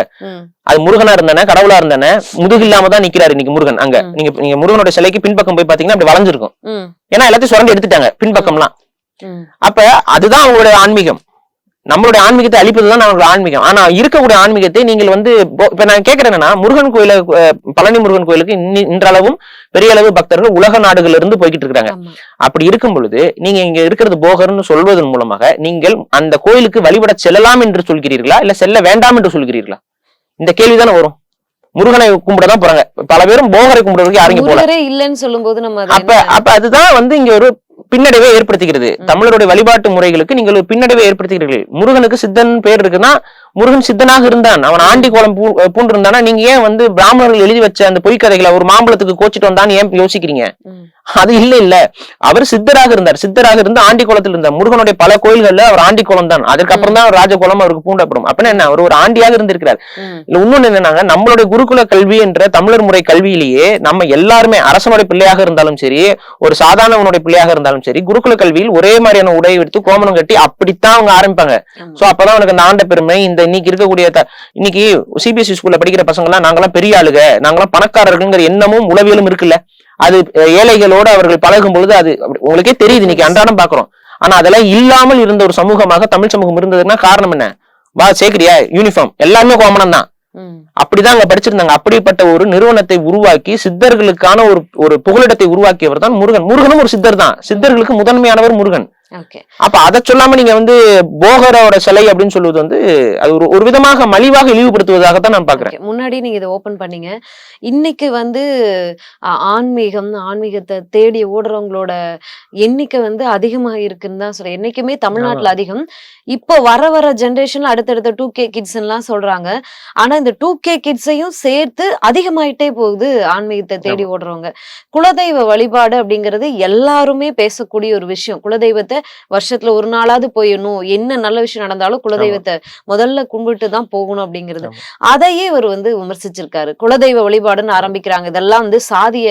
அது முருகனா இருந்தானே, கடவுளா இருந்தானே, முதுகு இல்லாம தான் நிக்கிறாரு இன்னைக்கு முருகன். அங்க நீங்க முருகனோட சிலைக்கு பின்பக்கம் போய் பாத்தீங்கன்னா அப்படி வளைஞ்சிருக்கும். ஏன்னா எல்லாத்தையும் சுரண்டி எடுத்துட்டாங்க பின்பக்கம்லாம். அப்ப அதுதான் அவங்களுடைய ஆன்மீகம். நம்மளுடைய ஆன்மீகத்தை அழிப்பதுதான் நம்மளோட ஆன்மீகம். ஆனா இருக்கக்கூடிய ஆன்மீகத்தை நீங்கள் வந்து இப்ப நான் கேட்கிறேன் என்னன்னா, முருகன் கோயில பழனி முருகன் கோயிலுக்கு இன்றளவும் பெரிய அளவு பக்தர்கள் உலக நாடுகள்ல இருந்து போய்கிட்டு இருக்காங்க. அப்படி இருக்கும் பொழுது நீங்க இங்க இருக்கிறது போகர்னு சொல்வதன் மூலமாக நீங்கள் அந்த கோயிலுக்கு வழிபட செல்லலாம் என்று சொல்கிறீர்களா, இல்ல செல்ல வேண்டாம் என்று சொல்கிறீர்களா? இந்த கேள்விதானே வரும். முருகனை கும்பிடதான் போறாங்க பல பேரும், போகரை கும்பிடுறதுக்கு யாரும் போல இல்லன்னு சொல்லும் போது நம்ம அப்ப அதுதான் வந்து இங்க ஒரு பின்னடைவை ஏற்படுத்துகிறது. தமிழருடைய வழிபாட்டு முறைகளுக்கு நீங்கள் ஒரு பின்னடைவை ஏற்படுத்துகிறீர்கள். முருகனுக்கு சித்தன் பேர் இருக்குன்னா முருகன் சித்தனாக இருந்தான், அவன் ஆண்டி கோலம் பூண்டு இருந்தானா நீங்க ஏன் வந்து பிராமணர்கள் எழுதி வச்ச அந்த பொய்க்கதைகளை ஒரு மாம்பழத்துக்கு கோச்சிட்டு வந்தான்னு ஏன் யோசிக்கிறீங்க? அது இல்ல அவர் சித்தராக இருந்தார். சித்தராக இருந்து ஆண்டி கோலத்தில் இருந்தார். முருகனுடைய பல கோயில்கள்ல அவர் ஆண்டி கோலம் தான். அதுக்கப்புறம் தான் ராஜகோலம் அவருக்கு பூண்டப்படும். அப்படின்னா என்ன, அவர் ஒரு ஆண்டியாக இருந்திருக்கிறார். இல்ல இன்னொன்னு என்னன்னாங்க, நம்மளுடைய குருகுல கல்வி என்ற தமிழர் முறை கல்வியிலேயே நம்ம எல்லாருமே அரசனுடைய பிள்ளையாக இருந்தாலும் சரி, ஒரு சாதாரணவனுடைய பிள்ளையாக இருந்தாலும் சரி, குருகுல கல்வியில் ஒரே மாதிரியான உடை எடுத்து கோமணம் கட்டி அப்படித்தான் அவங்க ஆரம்பிப்பாங்க. சோ அப்பதான் அவனுக்கு அந்த ஆண்ட பெருமை. இந்த இன்னைக்கு இருக்கக்கூடிய இன்னைக்கு சிபிஎஸ்இ ஸ்கூல்ல படிக்கிற பசங்க எல்லாம் நாங்கெல்லாம் பெரிய ஆளுங்க, நாங்கெல்லாம் பணக்காரர்கள்ங்கிற எண்ணமும் உளவியலும் இருக்குல்ல, அது ஏழைகளோடு அவர்கள் பழகும் பொழுது அது உங்களுக்கே தெரியுது. இன்னைக்கு அன்றாடம் பாக்குறோம். ஆனா அதெல்லாம் இல்லாமல் இருந்த ஒரு சமூகமாக தமிழ் சமூகம் இருந்ததுன்னா காரணம் என்ன? வா சேர்க்கிறியா யூனிஃபார்ம், எல்லாருமே கோமணம் தான். அப்படிதான் அங்க படிச்சிருந்தாங்க. அப்படிப்பட்ட ஒரு நிறுவனத்தை உருவாக்கி சித்தர்களுக்கான ஒரு புகலிடத்தை உருவாக்கியவர் தான் முருகன். முருகனும் ஒரு சித்தர் தான். சித்தர்களுக்கு முதன்மையானவர் முருகன். அப்ப அதை சொல்லாம நீங்க வந்து போகரோட சிலை அப்படின்னு சொல்லுவது வந்து அது ஒரு விதமாக மலிவாக இழிவுபடுத்துவதாகத்தான் நான் பாக்குறேன். முன்னாடி நீங்க இதை ஓபன் பண்ணீங்க. இன்னைக்கு வந்து ஆன்மீகத்தை தேடி ஓடுறவங்களோட எண்ணிக்கை வந்து அதிகமாக இருக்குன்னு தான் சொல்றேன். என்னைக்குமே தமிழ்நாட்டுல அதிகம். இப்போ வர ஜெனரேஷன்ல அடுத்தடுத்த 2K கிட்ஸ் எல்லாம் சொல்றாங்க. ஆனா இந்த 2K கிட்ஸையும் சேர்த்து அதிகமாயிட்டே போகுது ஆன்மீகத்தை தேடி ஓடுறவங்க. குலதெய்வ வழிபாடு அப்படிங்கிறது எல்லாருமே பேசக்கூடிய ஒரு விஷயம். குலதெய்வத்தை வருஷத்துல ஒரு நாளாவது போயிடணும், என்ன நல்ல விஷயம் நடந்தாலும் குலதெய்வத்தை முதல்ல கும்பிட்டு தான் போகணும் அப்படிங்கிறது. அதையே இவர் வந்து விமர்சிச்சிருக்காரு. குலதெய்வ வழிபாடுன்னு ஆரம்பிக்கிறாங்க, இதெல்லாம் வந்து சாதிய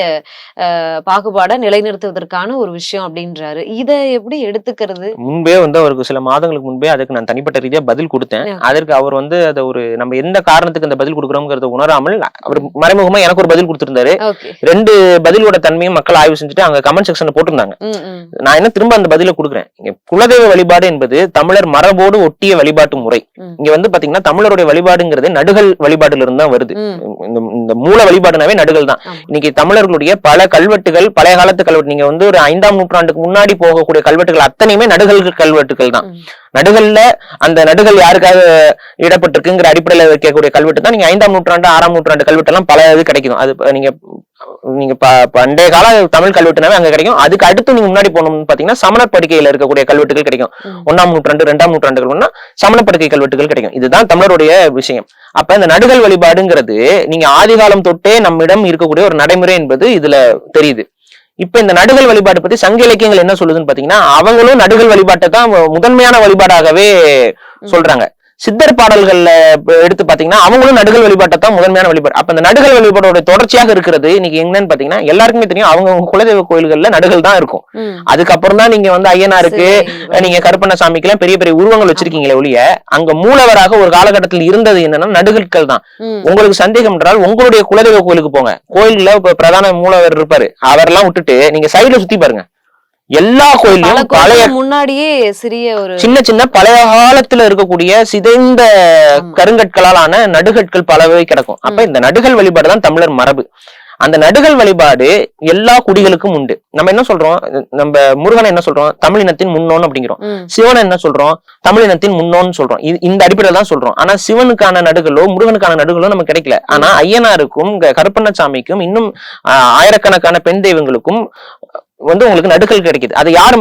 பாகுபாட நிலைநிறுத்துவதற்கான ஒரு விஷயம் அப்படின்றாரு. இதை எப்படி எடுத்துக்கிறது? முன்பே வந்து அவருக்கு சில மாதங்களுக்கு முன்பே அதுக்கு நான் தனிப்பட்ட ரீதியா பதில் கொடுத்தேன். அதற்கு அவர் வந்து அதை ஒரு நம்ம எந்த காரணத்துக்கு இந்த பதில் கொடுக்குறோம்ங்கிறத உணராமல் அவர் மறைமுகமா எனக்கு ஒரு பதில் கொடுத்திருந்தாரு. 2 பதிலோட தன்மையும் மக்கள் ஆய்வு செஞ்சுட்டு அங்க கமெண்ட் செக்ஷன்ல போட்டிருந்தாங்க. நான் என்ன திரும்ப அந்த பதில கொடுக்குறேன். சொல்றேன். இங்க குலதெய்வ வழிபாடு என்பது தமிழர் மரபோடு ஒட்டிய வழிபாட்டு முறை. இங்க வந்து பாத்தீங்கன்னா தமிழருடைய வழிபாடுங்கிறது நடுகள் வழிபாடுல இருந்து தான் வருது. இந்த மூல வழிபாடுனாவே நடுகள் தான். இன்னைக்கு தமிழர்களுடைய பல கல்வெட்டுகள், பழைய காலத்து கல்வெட்டு, நீங்க வந்து ஒரு 5ஆம் நூற்றாண்டுக்கு முன்னாடி போகக்கூடிய கல்வெட்டுகள் அத்தனையுமே நடுகள் கல்வெட்டுகள் தான். நடுகள்ல அந்த நடுகள் யாருக்காக இடப்பட்டிருக்குங்கிற அடிப்படையில வைக்கக்கூடிய கல்வெட்டு தான் நீங்க 5ஆம் நூற்றாண்டு 6ஆம் நூற்றாண்டு கல்வெட்டு எல்லாம் பல இது கிடைக்கும். அது நீங்க பண்டைய கால தமிழ் கல்வெட்டுனாவே அங்க கிடைக்கும். அதுக்கு அடுத்து நீங்க முன்னாடி போனோம்னு பாத்தீங்கன்னா சமண படுக்கையில இருக்கக்கூடிய கல்வெட்டுகள் கிடைக்கும். 1ஆம் நூற்றாண்டு 2ஆம் நூற்றாண்டுகள்னா சமண படுக்கை கல்வெட்டுகள் கிடைக்கும். இதுதான் தமிழருடைய விஷயம். அப்ப இந்த நடுகள் வழிபாடுங்கிறது நீங்க ஆதிகாலம் தொட்டே நம்மிடம் இருக்கக்கூடிய ஒரு நடைமுறை என்பது இதுல தெரியுது. இப்ப இந்த நடுகள் வழிபாடு பத்தி சங்க இலக்கியங்கள் என்ன சொல்லுதுன்னு பாத்தீங்கன்னா அவங்களும் நடுகள் வழிபாட்டை தான் முதன்மையான வழிபாடாகவே சொல்றாங்க. சித்தர் பாடல்கள்ல எடுத்து பாத்தீங்கன்னா அவங்களும் நடுகள் வழிபாட்டை தான் முதன்மையான வழிபாடு. அப்ப இந்த நடுகள் வழிபாடோட தொடர்ச்சியாக இருக்கிறது இன்னைக்கு என்னன்னு பாத்தீங்கன்னா எல்லாருக்குமே தெரியும், அவங்க குலதெய்வ கோயில்கள்ல நடுகள் தான் இருக்கும். அதுக்கப்புறம் தான் நீங்க வந்து ஐயனாருக்கு, நீங்க கருப்பண்ணசாமிக்கு எல்லாம் பெரிய பெரிய உருவங்கள் வச்சிருக்கீங்களே ஒழிய அங்க மூலவராக ஒரு காலகட்டத்தில் இருந்தது என்னன்னா நடுகற்கள் தான். உங்களுக்கு சந்தேகம் என்றால் உங்களுடைய குலதெய்வ கோயிலுக்கு போங்க. கோயில்ல பிரதான மூலவர் இருப்பாரு, அவரெல்லாம் விட்டுட்டு நீங்க சைடுல சுத்தி பாருங்க. எல்லா கோயிலையும் பழைய முன்னாடியே சிறிய ஒரு சின்ன பழைய காலத்துல இருக்கக்கூடிய சிதைந்த கருங்கற்களாலான நடுகற்கள் பலவே கிடக்கும். அப்ப இந்த நடுகள் வழிபாடு தான் தமிழர் மரபு. அந்த நடுகள் வழிபாடு எல்லா குடிகளுக்கும் உண்டு. நம்ம என்ன சொல்றோம், நம்ம முருகனை என்ன சொல்றோம், தமிழினத்தின் முன்னோன் அப்படிங்கிறோம். சிவனை என்ன சொல்றோம், தமிழினத்தின் முன்னோன்னு சொல்றோம். இந்த அடிப்படையில தான் சொல்றோம். ஆனா சிவனுக்கான நடுகளோ முருகனுக்கான நடுகளோ நமக்கு கிடைக்கல. ஆனா ஐயனாருக்கும் கருப்பண்ணசாமிக்கும் இன்னும் ஆயிரக்கணக்கான பெண் தெய்வங்களுக்கும் வந்து உங்களுக்கு நடுகள் கிடைக்குது. அதை யார்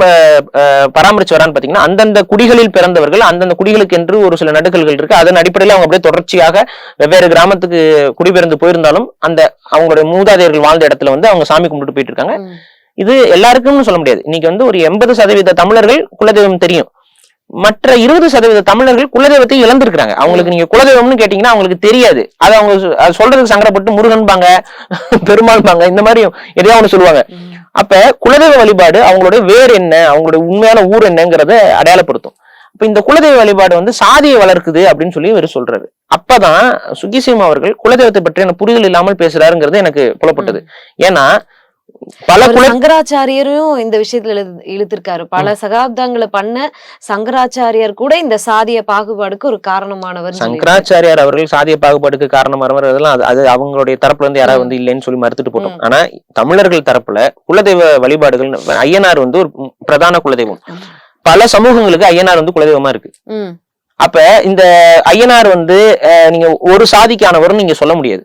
பராமரிச்சு வரான்னு பாத்தீங்கன்னா அந்தந்த குடிகளில் பிறந்தவர்கள், அந்தந்த குடிகளுக்கு என்று ஒரு சில நடுகள்கள் இருக்கு. அதன் அடிப்படையில் அவங்க அப்படியே தொடர்ச்சியாக வெவ்வேறு கிராமத்துக்கு குடிபெயர்ந்து போயிருந்தாலும் அந்த அவங்களுடைய மூதாதையர்கள் வாழ்ந்த இடத்துல வந்து அவங்க சாமி கும்பிட்டு போயிட்டு இருக்காங்க. இது எல்லாருக்கும் சொல்ல முடியாது. இன்னைக்கு வந்து ஒரு 80% தமிழர்கள் குலதெய்வம் தெரியும். மற்ற 20% தமிழர்கள் குலதெய்வத்தை இழந்திருக்கிறாங்க. அவங்களுக்கு நீங்க குலதெய்வம்னு கேட்டீங்கன்னா அவங்களுக்கு தெரியாது. அது அவங்க சொல்றதுக்கு சங்கடப்பட்டு முருகன் பாங்க, பெருமாள் பாங்க, இந்த மாதிரி எதையா ஒண்ணு சொல்லுவாங்க. அப்ப குலதெய்வ வழிபாடு அவங்களுடைய வேர் என்ன, அவங்களுடைய உண்மையான ஊர் என்னங்கிறத அடையாளப்படுத்தும். இப்ப இந்த குலதெய்வ வழிபாடு வந்து சாதியை வளர்க்குது அப்படின்னு சொல்லி இவர் சொல்றாரு. அப்பதான் சுகிசிவம் அவர்கள் குலதெய்வத்தை பற்றி புரிதல் இல்லாமல் பேசுறாருங்கிறது எனக்கு புலப்பட்டது. ஏன்னா பல சங்கராச்சாரியரும் இந்த விஷயத்துல இழுத்திருக்காரு. பல சகாப்தங்களை பண்ண சங்கராச்சாரியார் கூட இந்த சாதிய பாகுபாடுக்கு ஒரு காரணமானவர். சங்கராச்சாரியார் அவர்கள் சாதிய பாகுபாடுக்கு காரணமானவர், அதெல்லாம் அது அவங்களுடைய தரப்புல இருந்து யாராவது வந்து இல்லைன்னு சொல்லி மறுத்துட்டு போட்டோம். ஆனா தமிழர்கள் தரப்புல குலதெய்வ வழிபாடுகள், ஐயனார் வந்து ஒரு பிரதான குலதெய்வம். பல சமூகங்களுக்கு ஐயனார் வந்து குலதெய்வமா இருக்கு. அப்ப இந்த ஐயனார் வந்து நீங்க ஒரு சாதிக்கானவரும் நீங்க சொல்ல முடியாது.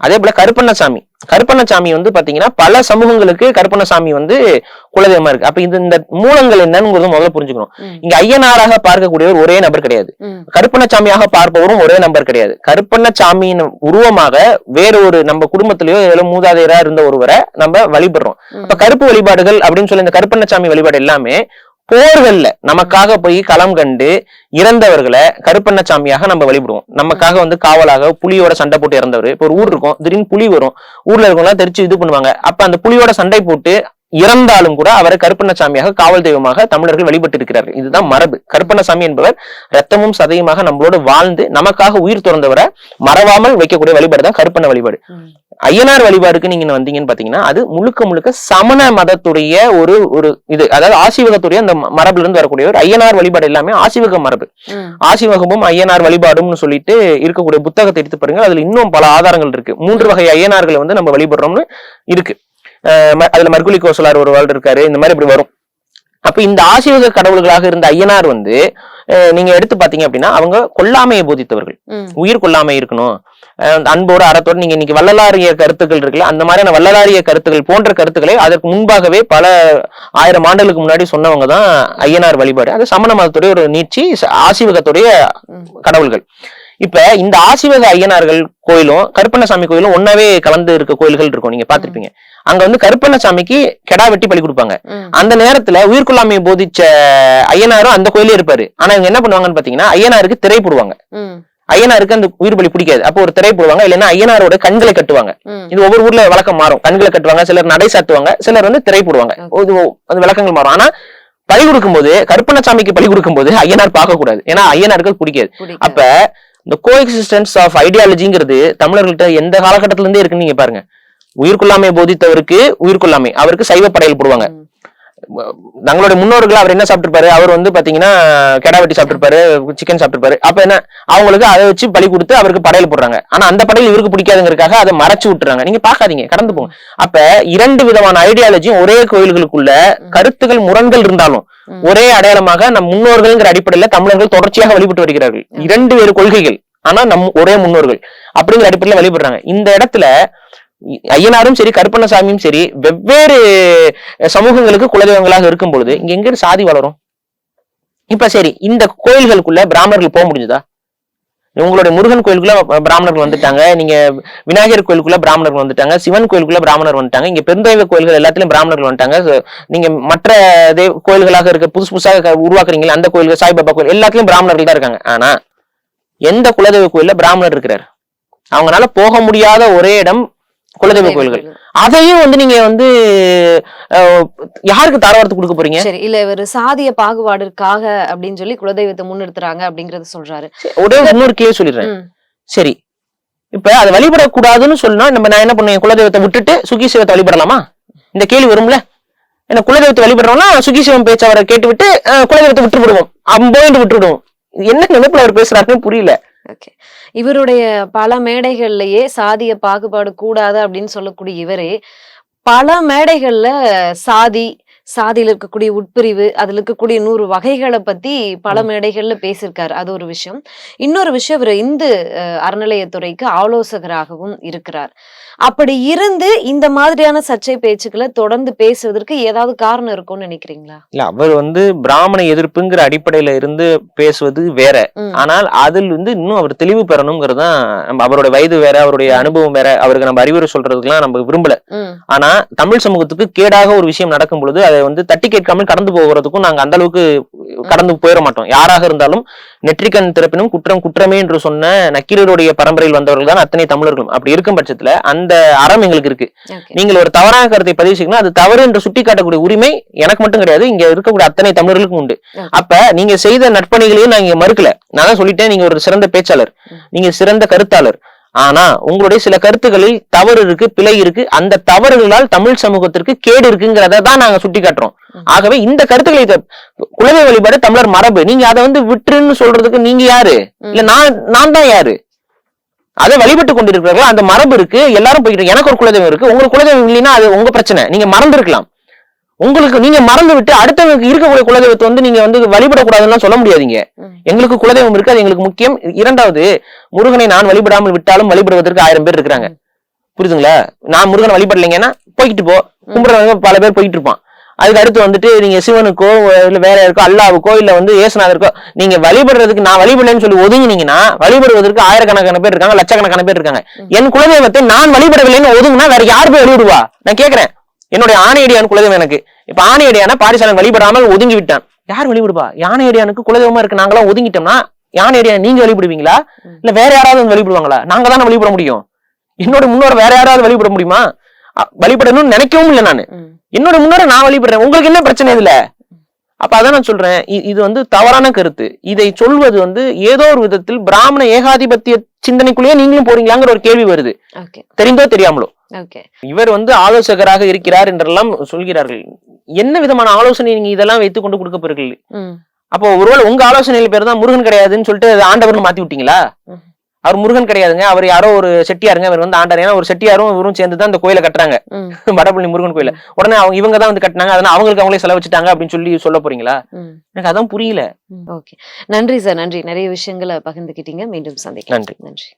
அதே போல கருப்பண்ணசாமி வந்து பாத்தீங்கன்னா பல சமூகங்களுக்கு கருப்பண்ணசாமி வந்து குலதெய்வமா இருக்கு. அப்ப இந்த மூலங்கள் என்னன்னு முதல்ல புரிஞ்சுக்கணும். இங்க ஐயனாராக பார்க்கக்கூடியவர் ஒரே நபர் கிடையாது, கருப்பண்ணசாமியாக பார்ப்பவரும் ஒரே நபர் கிடையாது. கருப்பண்ணசாமியின் உருவமாக வேற ஒரு நம்ம குடும்பத்திலயோ ஏதோ மூதாதையரா இருந்த ஒருவரை நம்ம வழிபடுறோம். அப்ப கருப்பு வழிபாடுகள் அப்படின்னு சொல்லி இந்த கருப்பண்ணசாமி வழிபாடு எல்லாமே போர்கள்ல நமக்காக போய் களம் கண்டு இறந்தவர்களை கருப்பண்ணசாமியாக நம்ம வழிபடுவோம். நமக்காக வந்து காவலாக புலியோட சண்டை போட்டு இறந்தவர். இப்ப ஒரு ஊர் இருக்கும், திடீர்னு புலி வரும், ஊர்ல இருக்கவங்க தெரிச்சு இது பண்ணுவாங்க. அப்ப அந்த புலியோட சண்டை போட்டு இறந்தாலும் கூட அவரை கருப்பண்ணசாமியாக காவல் தெய்வமாக தமிழர்கள் வழிபட்டு இருக்கிறார்கள். இதுதான் மரபு. கருப்பண்ணசாமி என்பவர் ரத்தமும் சதையுமாக நம்மளோட வாழ்ந்து நமக்காக உயிர் துறந்தவரை மறவாமல் வைக்கக்கூடிய வழிபாடு தான் கருப்பண்ண வழிபாடு. ஐயனார் வழிபாடுக்கு நீங்க வந்தீங்கன்னு பாத்தீங்கன்னா அது முழுக்க சமண மதத்துடைய ஒரு இது, அதாவது ஆசிவகத்துடைய அந்த மரபுல இருந்து வரக்கூடிய ஒரு ஐயனார் வழிபாடு எல்லாமே ஆசிவக மரபு. ஆசிவகமும் ஐயனார் வழிபாடும்னு சொல்லிட்டு இருக்கக்கூடிய புத்தகத்தை எடுத்து பாருங்க. அதுல இன்னும் பல ஆதாரங்கள் இருக்கு. 3 வகை ஐயனார்களை வந்து நம்ம வழிபடுறோம்னு இருக்கு. அதுல மர்குலி கோசலார் ஒரு வாழ் இருக்காரு. இந்த மாதிரி இப்படி வரும். அப்ப இந்த ஆசிவக கடவுள்களாக இருந்த ஐயனார் வந்து நீங்க எடுத்து பாத்தீங்க அப்படின்னா அவங்க கொல்லாமையை போதித்தவர்கள். உயிர் கொல்லாமை இருக்கணும், அன்போட அறத்தோடு நீங்க இன்னைக்கு வள்ளலாரிய கருத்துக்கள் இருக்குல்ல, அந்த மாதிரியான வள்ளலாரிய கருத்துக்கள் போன்ற கருத்துக்களை அதற்கு முன்பாகவே பல 1000 ஆண்டுகளுக்கு முன்னாடி சொன்னவங்க தான் ஐயனார் வழிபாடு. அது சமண மதத்துடைய ஒரு நீட்சி, ஆசிவகத்துடைய கடவுள்கள். இப்ப இந்த ஆசிவக ஐயனார்கள் கோயிலும் கருப்பண்ணசாமி கோயிலும் ஒன்னாவே கலந்து இருக்க கோயில்கள் இருக்கும், நீங்க பாத்திருப்பீங்க. அங்க வந்து கருப்பண்ணசாமிக்கு கெடா வெட்டி பலி கொடுப்பாங்க. அந்த நேரத்துல உயிர்கொள்ளாமையை போதிச்ச ஐயனாரும் அந்த கோயிலே இருப்பாரு. ஆனா இவங்க என்ன பண்ணுவாங்கன்னு பாத்தீங்கன்னா ஐயனாருக்கு திரை போடுவாங்க. ஐயனாருக்கு அந்த உயிர் பலி பிடிக்காது, அப்போ ஒரு திரை போடுவாங்க. இல்லைன்னா ஐயனாரோட கண்களை கட்டுவாங்க. இது ஒவ்வொரு ஊர்ல வழக்கம் மாறும். கண்களை கட்டுவாங்க, சிலர் நடை சாத்துவாங்க, சிலர் வந்து திரை போடுவாங்க. அது விளக்கங்கள் மாறும். ஆனா பலி கொடுக்கும் போது, கருப்பண்ணசாமிக்கு பலி கொடுக்கும் போது ஐயனார் பார்க்க கூடாது, ஏன்னா ஐயனாருக்கு பிடிக்காது. அப்ப இந்த கோஎக்ஸிஸ்டன்ஸ் ஆஃப் ஐடியாலஜிங்கிறது தமிழர்கள்ட்ட எந்த காலகட்டத்தில இருந்தே இருக்குன்னு நீங்க பாருங்க. உயிர்கொள்ளாமை போதித்தவருக்கு உயிர்கொள்ளாமை, அவருக்கு சைவ படையல் போடுவாங்க. தங்களுடைய முன்னோர்கள் அவர் என்ன சாப்பிட்டிருப்பாரு, அவர் வந்து பாத்தீங்கன்னா கெடா வெட்டி சாப்பிட்டிருப்பாரு, சிக்கன் சாப்பிட்டிருப்பாரு. அப்ப என்ன அவங்களுக்கு அதை வச்சு பலி கொடுத்து அவருக்கு படையல் போடுறாங்க. ஆனா அந்த படையல் இவருக்கு பிடிக்காதுங்கிறதுக்காக அதை மறைச்சு விட்டுறாங்க. நீங்க பாக்காதீங்க, கடந்து போங்க. அப்ப 2 விதமான ஐடியாலஜியும் ஒரே கோயில்களுக்குள்ள கருத்துகள் முரண்கள் இருந்தாலும் ஒரே அடையாளமாக நம் முன்னோர்கள்ங்கிற அடிப்படையில தமிழர்கள் தொடர்ச்சியாக வழிபட்டு வருகிறார்கள். 2 வேறு கொள்கைகள், ஆனா ஒரே முன்னோர்கள் அப்படிங்கிற அடிப்படையில வழிபடுறாங்க. இந்த இடத்துல ஐயனாரும் சரி கருப்பண்ணசாமியும் சரி வெவ்வேறு சமூகங்களுக்கு குலதெய்வங்களாக இருக்கும் பொழுது இங்க எங்க சாதி வளரும்? இப்ப சரி, இந்த கோயில்களுக்குள்ள பிராமணர்கள் போக முடியுதா? உங்களுடைய முருகன் கோயிலுக்குள்ள பிராமணர்கள் வந்துட்டாங்க, நீங்க விநாயகர் கோயிலுக்குள்ள பிராமணர்கள் வந்துட்டாங்க, சிவன் கோயிலுக்குள்ள பிராமணர்கள் வந்துட்டாங்க, இங்க பெருந்தெய்வ கோயில்கள் எல்லாத்திலும் பிராமணர்கள் வந்துட்டாங்க. நீங்க மற்ற கோயில்களாக இருக்க புதுசாக உருவாக்குறீங்களா அந்த கோயில்கள், சாய்பாபா கோயில் எல்லாத்துலயும் பிராமணர்கள் தான் இருக்காங்க. ஆனா எந்த குலதெய்வ கோயில்ல பிராமணர் இருக்கிறார்? அவங்களால போக முடியாத ஒரே இடம் குலதெய்வ கோயில்கள். அதையும் வந்து நீங்க வந்து யாருக்கு தாரவாரத்து கொடுக்க போறீங்க? சரி, இல்ல இவர் சாதிய பாகுபாடுக்காக அப்படின்னு சொல்லி குலதெய்வத்தை முன்னிறுத்துறாங்க அப்படிங்கறத சொல்றாரு. ஒரே இன்னொரு கேள்வி சொல்லிடுறேன். சரி, இப்ப அதை வழிபடக்கூடாதுன்னு சொன்னா நான் என்ன பண்ணுவேன்? குலதெய்வத்தை விட்டுட்டு சுகி சிவத்தை வழிபடலாமா? இந்த கேள்வி வரும்ல. என்ன குலதெய்வத்தை வழிபடுறோம்னா சுகி சிவம் பேச்ச அவரை கேட்டு விட்டு குலதெய்வத்தை விட்டு விடுவோம், போயிட்டு விட்டு விடுவோம். என்ன நினைப்புல அவர் பேசுறாருன்னு புரியல. ஓகே, இவருடைய பல மேடைகள்லயே சாதிய பாகுபாடு கூடாது அப்படின்னு சொல்லக்கூடிய இவரே பல மேடைகள்ல சாதியில இருக்கக்கூடிய உட்பிரிவு, அதுல இருக்கக்கூடிய 100 வகைகளை பத்தி பல மேடைகள்ல பேசியிருக்காரு. அது ஒரு விஷயம். இன்னொரு விஷயம், இவர் இந்து அறநிலையத்துறைக்கு ஆலோசகராகவும் இருக்கிறார். அப்படி இருந்து இந்த மாதிரியான சர்ச்சை பேச்சுக்களை தொடர்ந்து பேசுவதற்கு ஏதாவது காரணம் இருக்கும்னு நினைக்கிறீங்களா? இல்ல, அவர் வந்து பிராமண எதிர்ப்புங்கிற அடிப்படையில இருந்து பேசுவது வேற. ஆனால் அதில் வந்து இன்னும் அவர் தெளிவு பெறணுங்கிறது தான். நம்ம அவருடைய வயது வேற, அவருடைய அனுபவம் வேற, அவருக்கு நம்ம அறிவுரை சொல்றதுக்கெல்லாம் நம்ம விரும்பல. ஆனா தமிழ் சமூகத்துக்கு கேடாக ஒரு விஷயம் நடக்கும் பொழுது அதை வந்து தட்டி கேட்காமல் கடந்து போகிறதுக்கும் நாங்க அந்த அளவுக்கு கடந்து போயிட மாட்டோம். யாராக இருந்தாலும் நெற்றிக்கண் திறப்பினும் குற்றம் குற்றமே என்று சொன்ன நக்கீரருடைய பரம்பரையில் வந்தவர்கள் தான் அத்தனை தமிழர்களும். அப்படி இருக்கும் பட்சத்துல அந்த அறம் எங்களுக்கு இருக்கு. நீங்கள் ஒரு தவறான கருத்தை பதிவு செய்யணும், அது தவறு என்று சுட்டி காட்டக்கூடிய உரிமை எனக்கு மட்டும் கிடையாது, இங்க இருக்கக்கூடிய அத்தனை தமிழர்களுக்கும் உண்டு. அப்ப நீங்க செய்த நற்பணிகளையும் நான் இங்க மறுக்கல. நான் தான் சொல்லிட்டேன், நீங்க ஒரு சிறந்த பேச்சாளர், நீங்க சிறந்த கருத்தாளர். ஆனா உங்களுடைய சில கருத்துக்களில் தவறு இருக்கு, பிழை இருக்கு. அந்த தவறுகளால் தமிழ் சமூகத்திற்கு கேடு இருக்குங்கிறத தான் நாங்க சுட்டி காட்டுறோம். ஆகவே இந்த கருத்துக்களை, குலதெய்வ வழிபாடு தமிழர் மரபு, நீங்க அதை வந்து விட்டுருன்னு சொல்றதுக்கு நீங்க யாரு? இல்ல நான் தான் யாரு? அதை வழிபட்டு கொண்டிருக்கிறார்கள். அந்த மரபு இருக்கு, எல்லாரும் போயிட்டு. எனக்கு ஒரு குலதெய்வம் இருக்கு, உங்களுக்கு குலதெய்வம் இல்லைன்னா அது உங்க பிரச்சனை. நீங்க மறந்து இருக்கலாம். உங்களுக்கு நீங்க மறந்து விட்டு அடுத்தவங்களுக்கு இருக்கக்கூடிய குலதெய்வத்தை வந்து நீங்க வந்து வழிபடக்கூடாதுன்னு சொல்ல முடியாதீங்க. எங்களுக்கு குலதெய்வம் இருக்கு, அது எங்களுக்கு முக்கியம். இரண்டாவது, முருகனை நான் வழிபடாமல் விட்டாலும் வழிபடுவதற்கு 1000 பேர் இருக்கிறாங்க. புரியுதுங்களா? நான் முருகனை வழிபடலைங்கன்னா போய்கிட்டு போ, கும்பிடுறவங்க பல பேர் போயிட்டு இருப்பான். அதுக்கு அடுத்து வந்துட்டு நீங்க சிவனுக்கோ இல்ல வேற யாருக்கோ, அல்லாவுக்கோ இல்ல வந்து ஏசுநாதருக்கோ நீங்க வழிபடுறதுக்கு நான் வழிபடலன்னு சொல்லி ஒதுங்கினீங்கன்னா வழிபடுவதற்கு 1000கணக்கான பேர் இருக்காங்க, லட்சக்கணக்கான பேர் இருக்காங்க. என் குலதெய்வத்தை நான் வழிபடவில்லைன்னு ஒதுங்கினா வேற யார் போய் வழிபடுவா? நான் கேட்கிறேன். என்னுடைய ஆணையடியான் குலதெய்வம் எனக்கு. இப்ப ஆணையடியான பாரிசாலன் வழிபடாமல் ஒதுங்கி விட்டான், யார் வழிபடுவா? யானையடியானுக்கு குலதெய்வமா இருக்கு, நாங்களாம் ஒதுங்கிட்டோம்னா யானையடியான் நீங்க வழிபடுவீங்களா? இல்ல வேற யாராவது வழிபடுவாங்களா? நாங்க தானே வழிபட முடியும். என்னோட முன்னோர் வேற யாராவது வழிபட முடியுமா? வழிபடணும்னு நினைக்கவும் இல்லை. நானு என்னோட முன்னோரை நான் வழிபடுறேன், உங்களுக்கு என்ன பிரச்சனை இதுல? அப்ப அதான் நான் சொல்றேன், இது வந்து தவறான கருத்து. இதை சொல்வது வந்து ஏதோ ஒரு விதத்தில் பிராமண ஏகாதிபத்திய சிந்தனைக்குள்ளேயே நீங்களும் போறீங்களாங்கிற ஒரு கேள்வி வருது, தெரிந்தோ தெரியாமலோ. இவர் வந்து ஆலோசகராக இருக்கிறார் என்றெல்லாம் சொல்கிறார்கள். என்ன விதமான ஆலோசனை நீங்க இதெல்லாம் வைத்துக் கொண்டு கொடுக்க போறீர்கள்? அப்போ ஒருவேளை உங்க ஆலோசனையில பேர் தான் முருகன் கிடையாதுன்னு சொல்லிட்டு ஆண்டவர்னு மாத்தி விட்டீங்களா? அவர் முருகன் கிடையாதுங்க, அவர் யாரோ ஒரு செட்டியாருங்க, அவர் வந்து ஆண்டார். ஏன்னா ஒரு செட்டியாரும் இவரும் சேர்ந்துதான் இந்த கோயிலை கட்டுறாங்க, வடபழனி முருகன் கோயில. உடனே இவங்க தான் வந்து கட்டினாங்க, அதனால அவங்களுக்கு அவங்களே செலவச்சிட்டாங்க அப்படின்னு சொல்லி சொல்ல போறீங்களா? எனக்கு அதான் புரியல. ஓகே, நன்றி சார், நன்றி. நிறைய விஷயங்களை பகிர்ந்துக்கிட்டீங்க. மீண்டும் சந்திக்கலாம். நன்றி. நன்றி.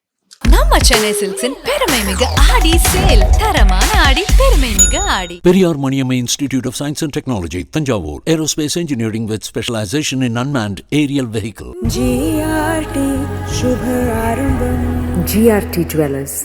நம்ம சென்னை சில்க்ஸின் பெருமை மிகு ஆடி சேல். தரமான ஆடி, பெருமை மிகு ஆடி. Periyar Maniamma Institute of Science and Technology, Thanjavur. Aerospace Engineering with specialization in unmanned aerial vehicle. GRT Shubh Arambam. GRT Jewelers.